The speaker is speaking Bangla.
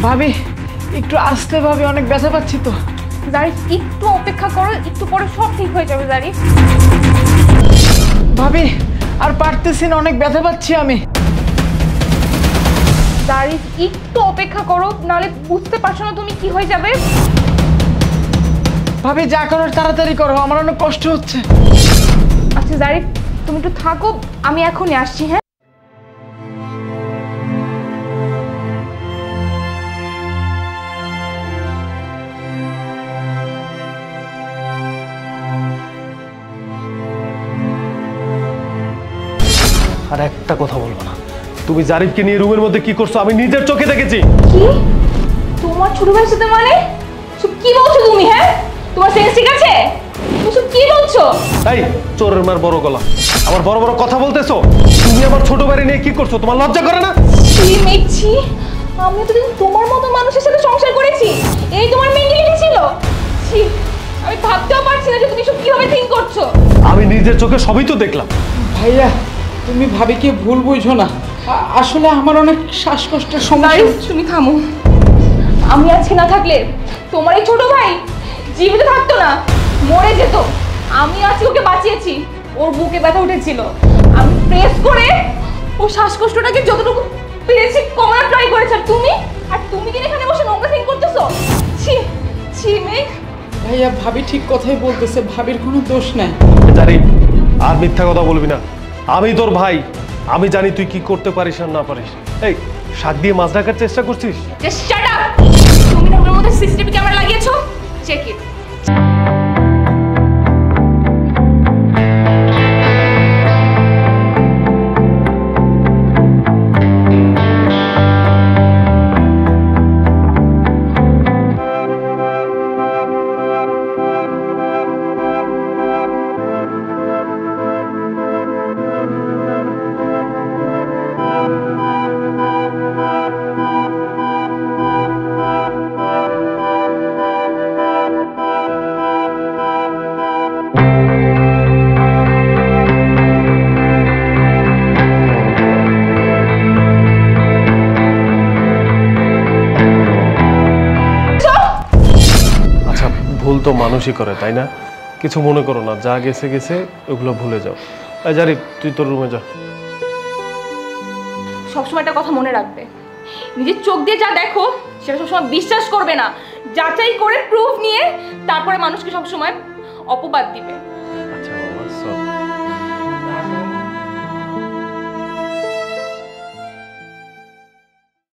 ভাবি একটু আসতে ভাবি, অনেক ব্যথা পাচ্ছি তো। জারিফ একটু অপেক্ষা করো, একটু পরে সব ঠিক হয়ে যাবে জারিফ। ভাবি আর পারতেছি না, অনেক ব্যথা পাচ্ছি আমি। জারিফ একটু অপেক্ষা করো, নাহলে বুঝতে পারছো না তুমি কি হয়ে যাবে। ভাবি যা করার তাড়াতাড়ি করো, আমার অনেক কষ্ট হচ্ছে। আচ্ছা জারিফ তুমি একটু থাকো, আমি এখনই আসছি। হ্যাঁ আর একটা কথা বলবো না। তুমি জারিফকে নিয়ে রুমের মধ্যে কি করছো আমি নিজের চোখে দেখেছি। কি তোমার ছোট ভাইয়ের সাথে? মানে কি বলছো তুমি? হ্যাঁ তোমার সেন্স ঠিক আছে? তুমি কি বলছো? এই চোরের মার বড় গলা, আমার বড় বড় কথা বলতেছো। তুমি আমার ছোট ভাই নিয়ে কি করছো? তোমার লজ্জা করে না? ছি মেঘছি, আমি তো তোমার মতো মানুষের সাথে সংসার করেছি, এই তোমার মেন্টালিটি ছিল? ছি, আমি ভাবতেও পারছি না যে তুমি সব কিভাবে থিঙ্ক করছো। আমি নিজের চোখে সবই তো দেখলাম। ভাইয়া তুমি ভাবিকে ভুল বুঝো না, আসলে আমার অনেক শ্বাসকষ্টের সমস্যা। তুমি থামো। আমি আজকে না থাকলে তোমার এই ছোট ভাই জীবিত থাকতো না, মরে যেত। আমি আজকে ওকে বাঁচিয়েছি, ওর বুকে ব্যথা উঠেছিল, আমি প্রেস করে ও শ্বাসকষ্টটাকে যতটুকু পেরেছি কমানোর ট্রাই করেছি। আর তুমি কি এখানে বসে নোংরা থিঙ্ক করতেছো? ছি ছি মেঘ। ভাইয়া ভাবি ঠিক কথাই বলতেছে, ভাবির কোনো দোষ নাই। জারিফ আর মিথ্যা কথা বলবি না, আমি তোর ভাই, আমি জানি তুই কি করতে পারিস আর না পারিস। এই শাক দিয়ে মাছ ঢাকার চেষ্টা করছিস? Just shut up. তুমি না ওর মধ্যে সিসিটিভি ক্যামেরা লাগিয়েছো, চেক ইট। ভুল তো মানুষই করে, তাই না? কিছু মনে করো না, যা গেছে গেছে, ওগুলো ভুলে যাও। জারিফ তুই তোর রুমে যা। সবসময় একটা কথা মনে রাখবে, নিজের চোখ দিয়ে যা দেখো সেটা সবসময় বিশ্বাস করবে না, যাচাই করে প্রুফ নিয়ে তারপরে মানুষকে সবসময় অপবাদ দিবে।